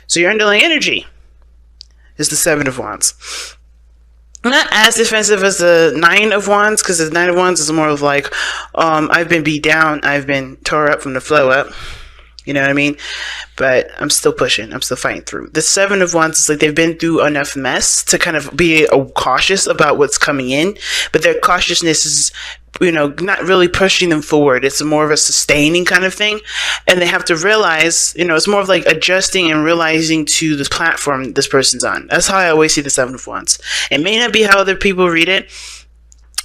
So your underlying energy is the Seven of Wands. Not as defensive as the Nine of Wands, because the Nine of Wands is more of like, I've been beat down, I've been tore up from the flow up. You know what I mean? But I'm still pushing. I'm still fighting through. The Seven of Wands is like they've been through enough mess to kind of be cautious about what's coming in. But their cautiousness is, not really pushing them forward. It's more of a sustaining kind of thing. And they have to realize, it's more of like adjusting and realizing to this platform this person's on. That's how I always see the Seven of Wands. It may not be how other people read it.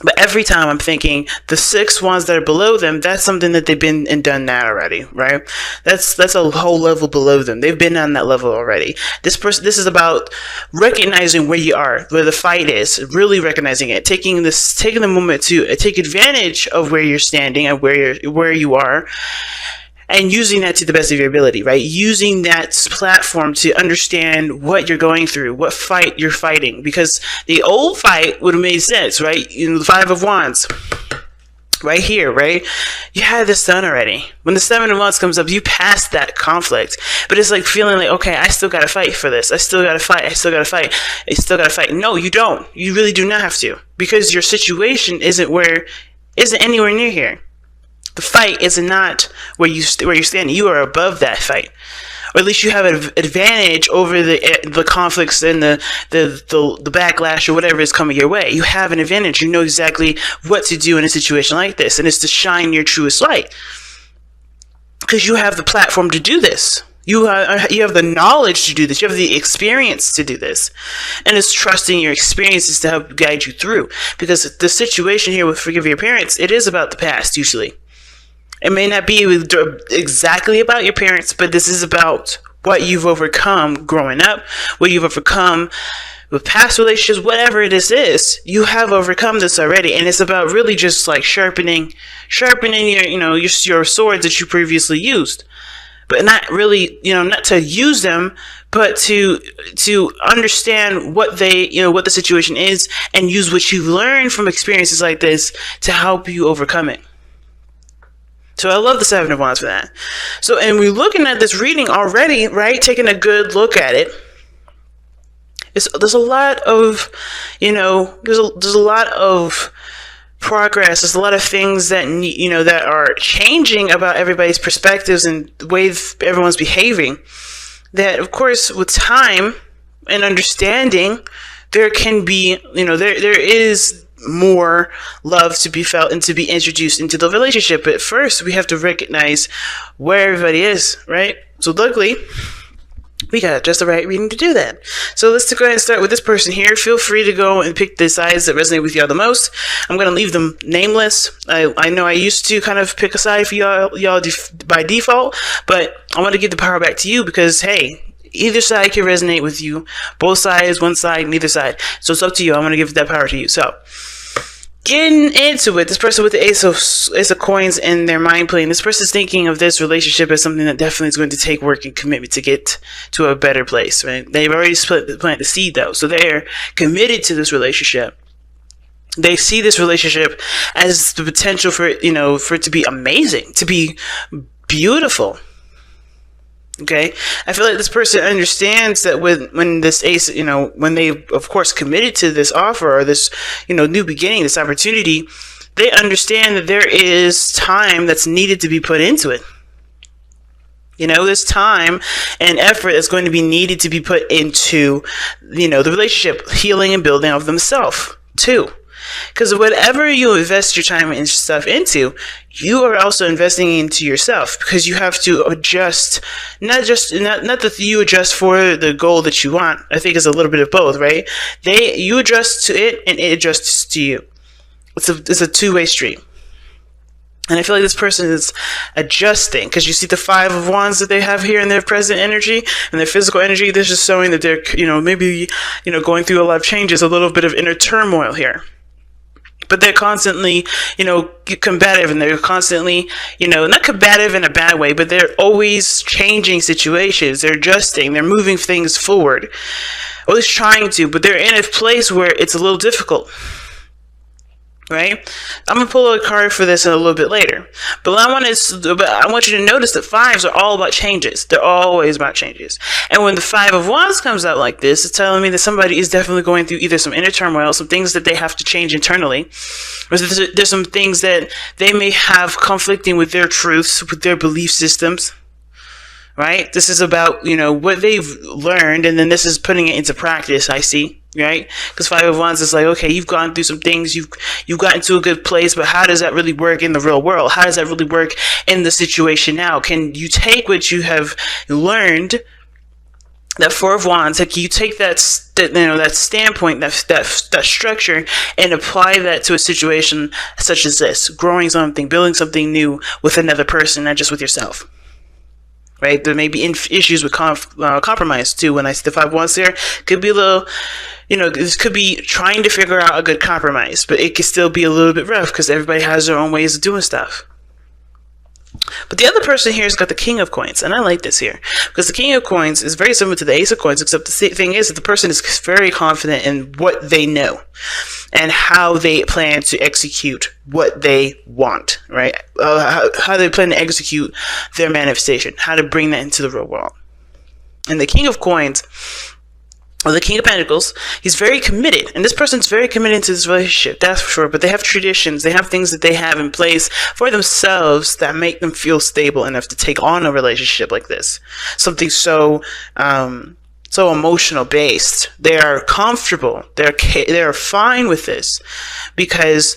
But every time I'm thinking the 6 wands that are below them, that's something that they've been and done that already, right? That's a whole level below them. They've been on that level already. This is about recognizing where you are, where the fight is, really recognizing it, taking the moment to take advantage of where you're standing and where you are. And using that to the best of your ability, right? Using that platform to understand what you're going through, what fight you're fighting. Because the old fight would have made sense, right? The Five of Wands, right here, right? You had this done already. When the Seven of Wands comes up, you passed that conflict. But it's like feeling like, okay, I still got to fight for this. I still got to fight. I still got to fight. I still got to fight. No, you don't. You really do not have to. Because your situation isn't anywhere near here. The fight is not where you're standing. You are above that fight, or at least you have an advantage over the conflicts and the backlash or whatever is coming your way. You have an advantage. You know exactly what to do in a situation like this, and it's to shine your truest light because you have the platform to do this. You have the knowledge to do this. You have the experience to do this. And it's trusting your experiences to help guide you through. Because the situation here with Forgive Your Parents, it is about the past usually. It may not be exactly about your parents, but this is about what you've overcome growing up, what you've overcome with past relationships, whatever it is, you have overcome this already. And it's about really just like sharpening your swords that you previously used, but not really, not to use them, but to understand what the situation is and use what you've learned from experiences like this to help you overcome it. So I love the Seven of Wands for that. So, and we're looking at this reading already, right? Taking a good look at it. There's a lot of, there's a lot of progress. There's a lot of things that, that are changing about everybody's perspectives and the way everyone's behaving. That, of course, with time and understanding, there can be, there is more love to be felt and to be introduced into the relationship. But first, we have to recognize where everybody is, right? So luckily, we got just the right reading to do that. So let's go ahead and start with this person here. Feel free to go and pick the sides that resonate with y'all the most. I'm going to leave them nameless. I know I used to kind of pick a side for y'all by default, but I want to give the power back to you because, hey, either side can resonate with you. Both sides, one side, neither side. So it's up to you. I'm going to give that power to you. So, getting into it, this person with the Ace of Coins in their mind plane, this person's thinking of this relationship as something that definitely is going to take work and commitment to get to a better place, right? They've already planted the seed, though, so they're committed to this relationship. They see this relationship as the potential for it to be amazing, to be beautiful. Okay, I feel like this person understands that when this ace, when they, of course, committed to this offer or this, new beginning, this opportunity, they understand that there is time that's needed to be put into it. There's time and effort that's going to be needed to be put into, the relationship, healing and building of themselves too. Because whatever you invest your time and stuff into, you are also investing into yourself because you have to adjust, not that you adjust for the goal that you want. I think it's a little bit of both, right? You adjust to it and it adjusts to you. It's a two-way street. And I feel like this person is adjusting because you see the Five of Wands that they have here in their present energy and their physical energy. This is showing that they're, maybe, going through a lot of changes, a little bit of inner turmoil here. But they're constantly, combative, and they're constantly, not combative in a bad way, but they're always changing situations. They're adjusting. They're moving things forward. Or at least trying to, but they're in a place where it's a little difficult. Right? I'm going to pull a card for this in a little bit later. But I want you to notice that fives are all about changes. They're always about changes. And when the Five of Wands comes out like this, it's telling me that somebody is definitely going through either some inner turmoil, some things that they have to change internally, or there's some things that they may have conflicting with their truths, with their belief systems. Right? This is about, what they've learned, and then this is putting it into practice, I see. Right? Because Five of Wands is like, okay, you've gone through some things, you've gotten to a good place, but how does that really work in the real world? How does that really work in the situation now? Can you take what you have learned, that Four of Wands, like you take that standpoint, that structure, and apply that to a situation such as this, growing something, building something new with another person, not just with yourself. Right? There may be issues with compromise too. When I see the Five of Wands there, could be a little, this could be trying to figure out a good compromise, but it could still be a little bit rough because everybody has their own ways of doing stuff. But the other person here has got the King of Coins, and I like this here because the King of Coins is very similar to the Ace of Coins, except the thing is that the person is very confident in what they know and how they plan to execute what they want, right? How they plan to execute their manifestation, how to bring that into the real world. And the King of Coins, or the King of Pentacles, he's very committed, and this person's very committed to this relationship, that's for sure. But they have traditions, they have things that they have in place for themselves that make them feel stable enough to take on a relationship like this. Something so emotional based. They are comfortable. They're fine with this because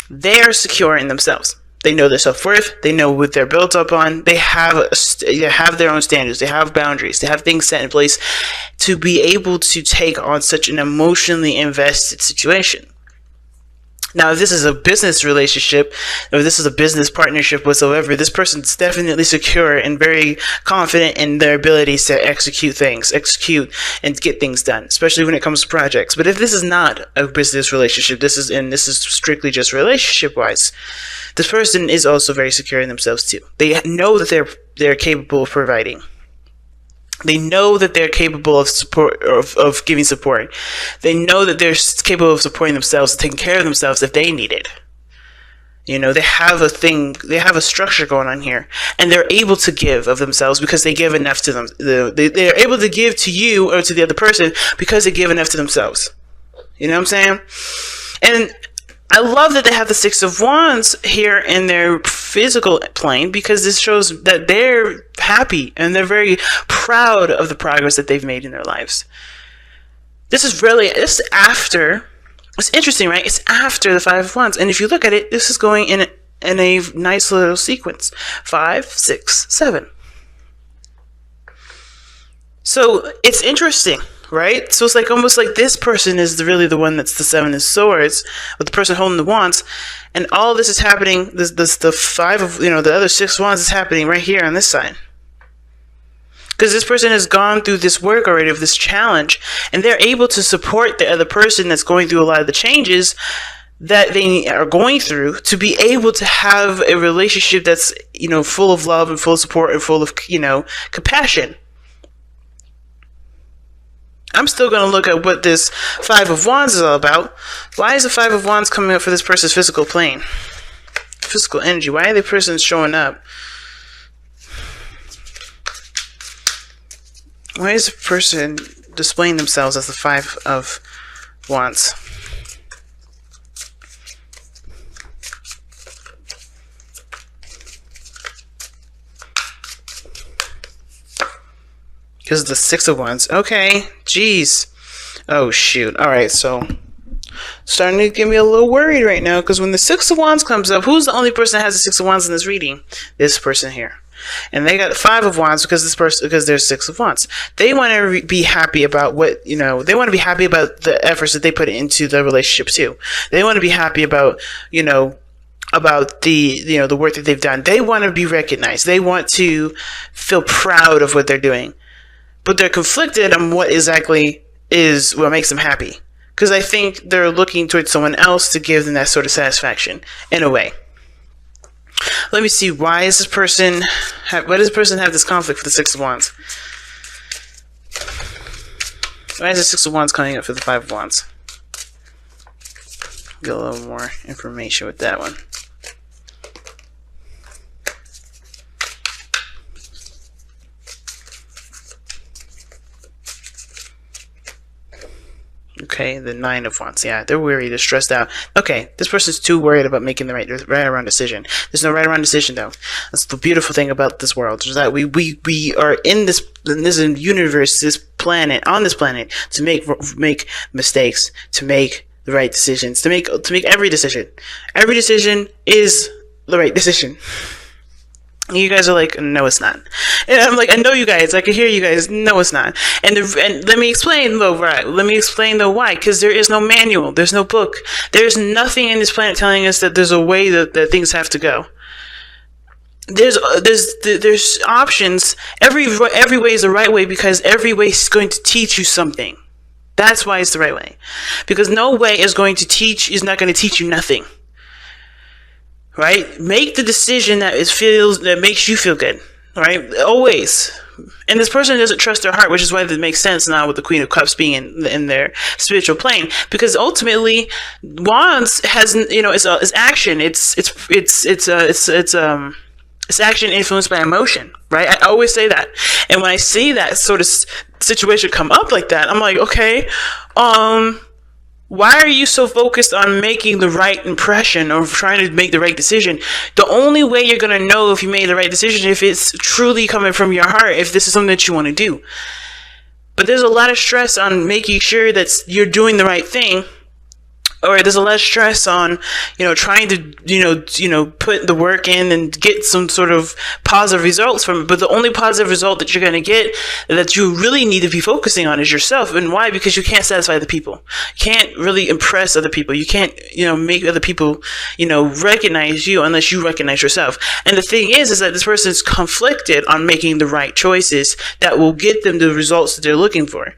they are secure in themselves. They know their self-worth. They know what they're built up on. They have their own standards. They have boundaries. They have things set in place to be able to take on such an emotionally invested situation. Now, if this is a business relationship, or this is a business partnership whatsoever, this person's definitely secure and very confident in their abilities to execute and get things done, especially when it comes to projects. But if this is not a business relationship, this is strictly just relationship-wise, this person is also very secure in themselves too. They know that they're capable of providing. They know that they're capable of support, of giving support. They know that they're capable of supporting themselves, taking care of themselves if they need it. They have a structure going on here, and they're able to give of themselves because they give enough to them. They're able to give to you or to the other person because they give enough to themselves. You know what I'm saying? And I love that they have the Six of Wands here in their physical plane because this shows that they're happy and they're very proud of the progress that they've made in their lives. It's interesting, right? It's after the Five of Wands. And if you look at it, this is going in a nice little sequence. 5, 6, 7. So it's interesting. Right? So it's like almost like this person is really the one that's the Seven of Swords, with the person holding the wands, and all this is happening. The Five of the other Six Wands is happening right here on this side, because this person has gone through this work already of this challenge, and they're able to support the other person that's going through a lot of the changes that they are going through to be able to have a relationship that's full of love and full of support and full of compassion. I'm still going to look at what this Five of Wands is all about. Why is the Five of Wands coming up for this person's physical plane? Physical energy. Why are the persons showing up? Why is the person displaying themselves as the Five of Wands? Because of the Six of Wands. Okay. Jeez. Oh, shoot. Alright, so starting to get me a little worried right now, because when the Six of Wands comes up, who's the only person that has the Six of Wands in this reading? This person here. And they got the Five of Wands because there's Six of Wands. They want to be happy about they want to be happy about the efforts that they put into the relationship too. They want to be happy about, about the work that they've done. They want to be recognized. They want to feel proud of what they're doing. But they're conflicted on what exactly is what makes them happy. Because I think they're looking towards someone else to give them that sort of satisfaction, in a way. Let me see, why does this person have this conflict for the Six of Wands? Why is the Six of Wands coming up for the Five of Wands? Get a little more information with that one. Okay, the 9 of Wands. Yeah, they're worried, they're stressed out. Okay, this person's too worried about making the right or wrong decision. There's no right or wrong decision, though. That's the beautiful thing about this world, is that we are in this universe, this planet, on this planet, to make mistakes, to make the right decisions, to make every decision. Every decision is the right decision. You guys are like, no, it's not. And I'm like, I know you guys. I can hear you guys. No, it's not. And let me explain though, right? Let me explain though why. Because there is no manual. There's no book. There's nothing in this planet telling us that there's a way that things have to go. There's options. Every way is the right way, because every way is going to teach you something. That's why it's the right way. Because no way is not going to teach you nothing. Right? Make the decision that makes you feel good. Right? Always. And this person doesn't trust their heart, which is why it makes sense now with the Queen of Cups being in their spiritual plane. Because ultimately, Wands has, it's action. It's action influenced by emotion. Right? I always say that. And when I see that sort of situation come up like that, I'm like, okay, why are you so focused on making the right impression or trying to make the right decision? The only way you're going to know if you made the right decision if it's truly coming from your heart, if this is something that you want to do. But there's a lot of stress on making sure that you're doing the right thing. Or there's a lot of stress on, trying to, put the work in and get some sort of positive results from it. But the only positive result that you're going to get that you really need to be focusing on is yourself. And why? Because you can't satisfy the people. You can't really impress other people. You can't, make other people, recognize you unless you recognize yourself. And the thing is that this person is conflicted on making the right choices that will get them the results that they're looking for.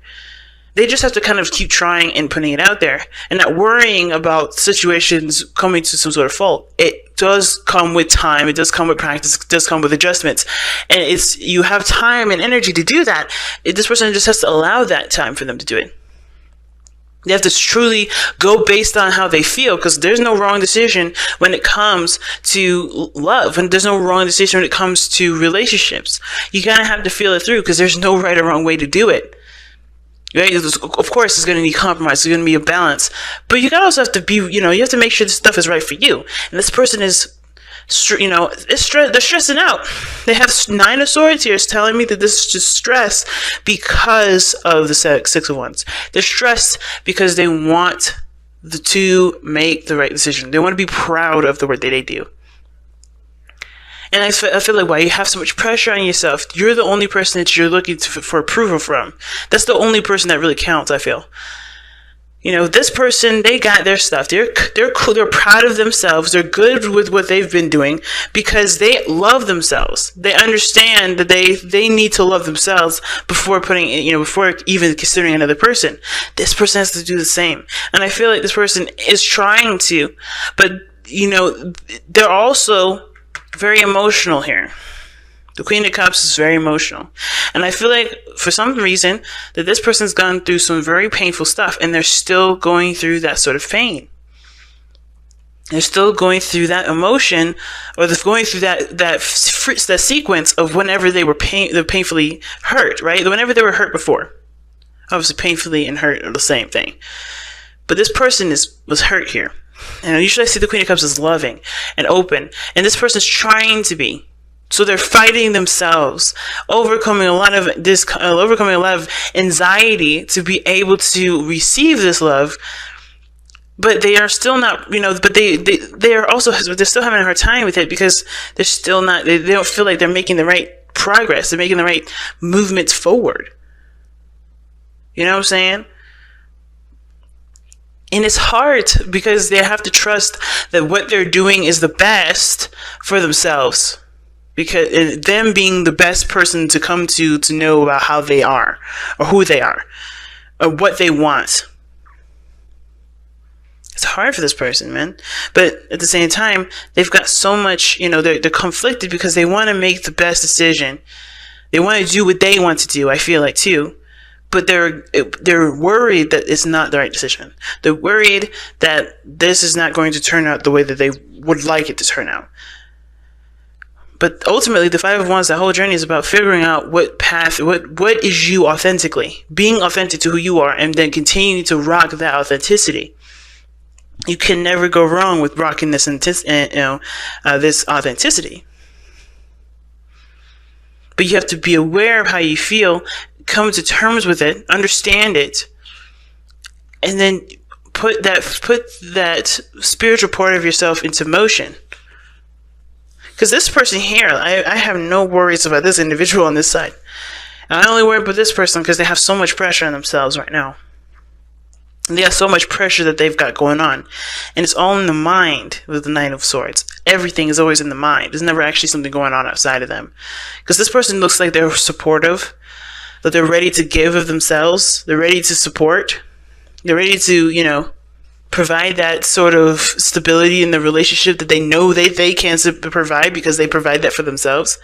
They just have to kind of keep trying and putting it out there and not worrying about situations coming to some sort of fault. It does come with time. It does come with practice. It does come with adjustments. And you have time and energy to do that. This person just has to allow that time for them to do it. They have to truly go based on how they feel, because there's no wrong decision when it comes to love, and there's no wrong decision when it comes to relationships. You gotta have to feel it through, because there's no right or wrong way to do it. Right? Of course, it's going to need compromise. There's going to be a balance. But you also have to be, you have to make sure this stuff is right for you. And this person is, they're stressing out. They have 9 of Swords here. It's telling me that this is just stress because of the 6 of Wands. They're stressed because they want to make the right decision. They want to be proud of the work that they do. And I feel like, why you have so much pressure on yourself? You're the only person that you're looking for approval from. That's the only person that really counts, I feel. This person, they got their stuff. They're cool. They're proud of themselves. They're good with what they've been doing because they love themselves. They understand that they need to love themselves before before even considering another person. This person has to do the same. And I feel like this person is trying to, but, they're also very emotional here. The Queen of Cups is very emotional. And I feel like for some reason that this person's gone through some very painful stuff and they're still going through that sort of pain. They're still going through that emotion, or they're going through that sequence of whenever they were painfully hurt, right? Whenever they were hurt before. Obviously painfully and hurt are the same thing. But this person was hurt here. And usually I see the Queen of Cups as loving and open. And this person's trying to be. So they're fighting themselves, overcoming a lot of anxiety to be able to receive this love. But they are still not, but they're still having a hard time with it because they're still not, they don't feel like they're making the right progress. They're making the right movements forward. You know what I'm saying? And it's hard because they have to trust that what they're doing is the best for themselves. Because them being the best person to come to know about how they are, or who they are, or what they want. It's hard for this person, man. But at the same time, they've got so much, they're conflicted because they want to make the best decision. They want to do what they want to do, I feel like, too. But they're worried that it's not the right decision. They're worried that this is not going to turn out the way that they would like it to turn out. But ultimately, the Five of Wands, that whole journey is about figuring out what path, what is you authentically, being authentic to who you are, and then continuing to rock that authenticity. You can never go wrong with rocking this, this authenticity. But you have to be aware of how you feel, come to terms with it, understand it, and then put that spiritual part of yourself into motion. Because this person here, I have no worries about this individual on this side. And I only worry about this person because they have so much pressure on themselves right now. And they have so much pressure that they've got going on. And it's all in the mind with the Knight of Swords. Everything is always in the mind. There's never actually something going on outside of them. Because this person looks like they're supportive, that they're ready to give of themselves. They're ready to support. They're ready to, provide that sort of stability in the relationship that they know they can provide because they provide that for themselves.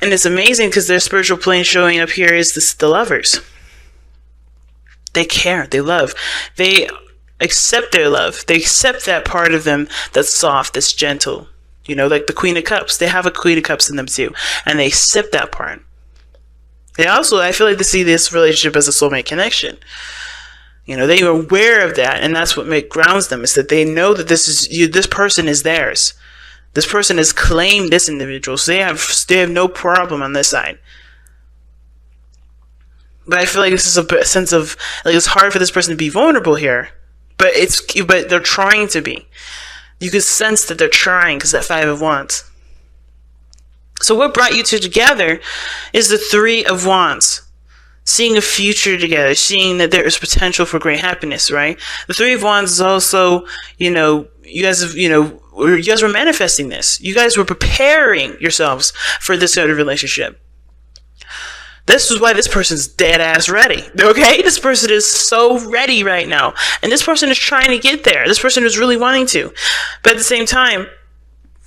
And it's amazing because their spiritual plane showing up here is the Lovers. They care, they love, they accept their love, they accept that part of them that's soft, that's gentle, like the Queen of Cups. They have a Queen of Cups in them too, and they accept that part. They also, I feel like they see this relationship as a soulmate connection. They are aware of that, and that's what grounds them, is that they know that this person is theirs. This person has claimed this individual, so they have no problem on this side. But I feel like this is a sense of, it's hard for this person to be vulnerable here, but they're trying to be. You can sense that they're trying because that Five of Wands. So what brought you two together is the Three of Wands. Seeing a future together, seeing that there is potential for great happiness, right? The Three of Wands is also, you guys were manifesting this. You guys were preparing yourselves for this sort of relationship. This is why this person's dead ass ready, okay? This person is so ready right now. And this person is trying to get there. This person is really wanting to. But at the same time,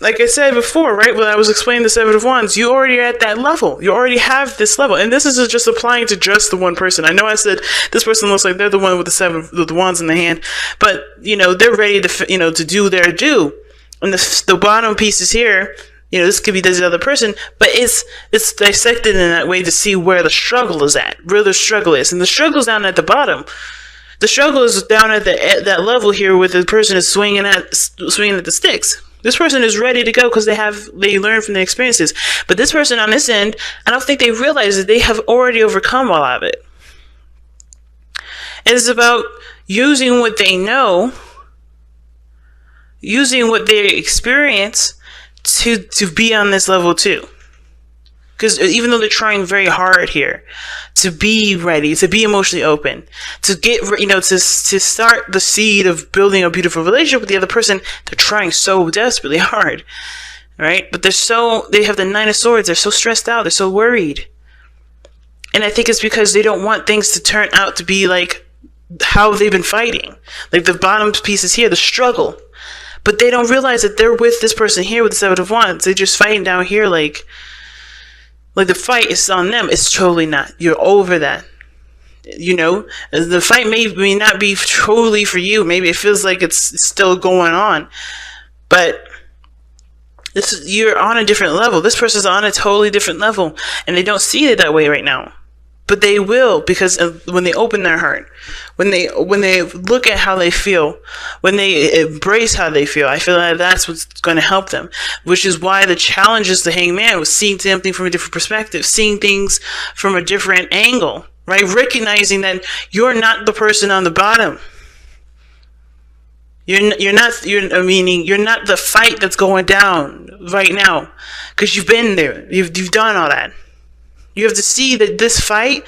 like I said before, right, when I was explaining the Seven of Wands, you already are at that level. You already have this level. And this is just applying to just the one person. I know I said this person looks like they're the one with the Wands in the hand. But, they're ready to, to do their due. And the bottom piece is here. This could be this other person. But it's dissected in that way to see where the struggle is at. Where the struggle is. And the struggle's down at the bottom. The struggle is down at that level here where the person is swinging at the sticks. This person is ready to go because they learned from their experiences. But this person on this end, I don't think they realize that they have already overcome all of it. It's about using what they know, using what they experience to be on this level too. Because even though they're trying very hard here to be ready, to be emotionally open, to get, to start the seed of building a beautiful relationship with the other person, they're trying so desperately hard, right? But they have the Nine of Swords. They're so stressed out. They're so worried. And I think it's because they don't want things to turn out to be like how they've been fighting. Like the bottom piece is here, the struggle. But they don't realize that they're with this person here with the Seven of Wands. They're just fighting down here like the fight is on them. It's totally not. You're over that. The fight may not be totally for you. Maybe it feels like it's still going on. But you're on a different level. This person's on a totally different level. And they don't see it that way right now. But they will, because when they open their heart, when they look at how they feel, when they embrace how they feel, I feel like that's what's going to help them. Which is why the challenge is the Hangman was seeing something from a different perspective, seeing things from a different angle, right? Recognizing that you're not the person on the bottom. You're not the fight that's going down right now, because you've been there. You've done all that. You have to see that this fight,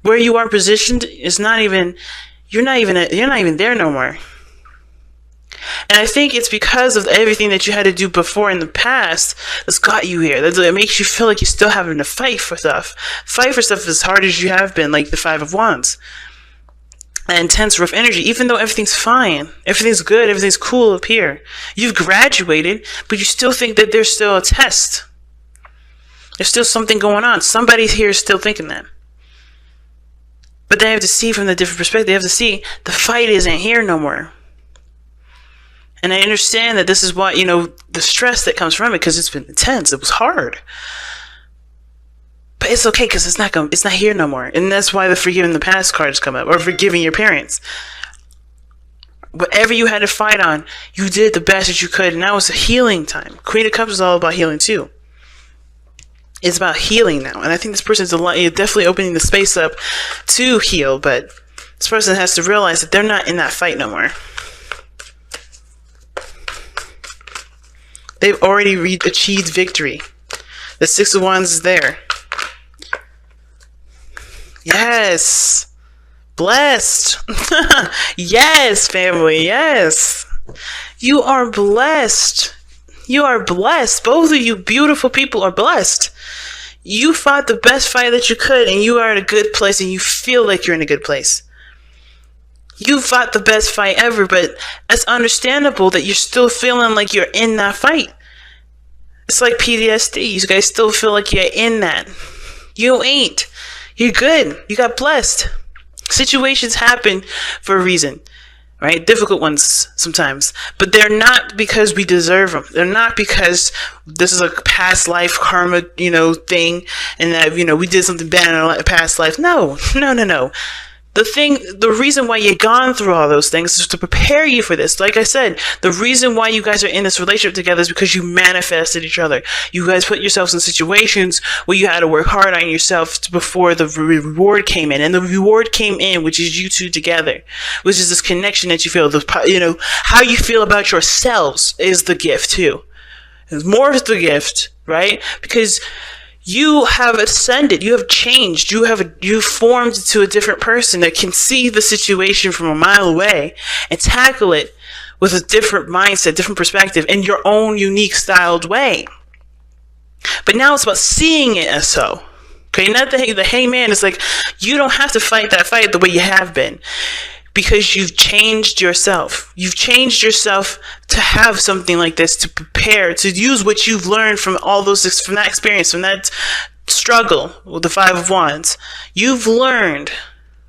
where you are positioned, is you're not even there no more. And I think it's because of everything that you had to do before in the past that's got you here. That makes you feel like you're still having to fight for stuff. Fight for stuff as hard as you have been, like the Five of Wands. That intense, rough energy, even though everything's fine. Everything's good. Everything's cool up here. You've graduated, but you still think that there's still a test. There's still something going on. Somebody here is still thinking that. But they have to see from the different perspective. They have to see the fight isn't here no more. And I understand that this is why, the stress that comes from it, because it's been intense. It was hard. But it's okay, because it's not here no more. And that's why the forgiving the past cards come up, or forgiving your parents. Whatever you had to fight on, you did the best that you could, and now it's a healing time. Queen of Cups is all about healing too. It's about healing now, and I think this person is definitely opening the space up to heal, but this person has to realize that they're not in that fight no more. They've already achieved victory. The Six of Wands is there. Yes. Blessed. Yes, family. Yes. You are blessed. You are blessed. Both of you beautiful people are blessed. You fought the best fight that you could, and you are in a good place, and you feel like you're in a good place. You fought the best fight ever, but it's understandable that you're still feeling like you're in that fight. It's like PTSD. You guys still feel like you're in that. You ain't. You're good. You got blessed. Situations happen for a reason, right? Difficult ones sometimes, but they're not because we deserve them. They're not because this is a past life karma, thing, and that, we did something bad in our past life. No. The reason why you've gone through all those things is to prepare you for this. Like I said, the reason why you guys are in this relationship together is because you manifested each other. You guys put yourselves in situations where you had to work hard on yourself before the reward came in. And the reward came in, which is you two together, which is this connection that you feel. How you feel about yourselves is the gift too. It's more of the gift, right? Because you have ascended, you have changed, you've formed into a different person that can see the situation from a mile away and tackle it with a different mindset, different perspective, in your own unique styled way. But now it's about seeing it as so. Okay, not the hangman is like, you don't have to fight that fight the way you have been. Because you've changed yourself. You've changed yourself to have something like this, to prepare, to use what you've learned from all those, from that experience, from that struggle with the Five of Wands. You've learned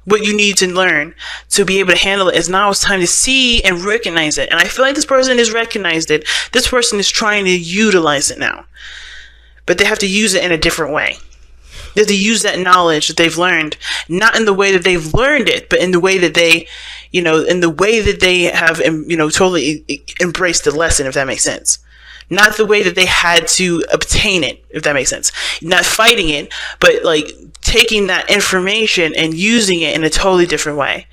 what you need to learn to be able to handle it. Now it's time to see and recognize it. And I feel like this person has recognized it. This person is trying to utilize it now. But they have to use it in a different way. They have to use that knowledge that they've learned, not in the way that they've learned it, but in the way that they, in the way that they have, totally embraced the lesson, if that makes sense. Not the way that they had to obtain it, if that makes sense. Not fighting it, but like taking that information and using it in a totally different way.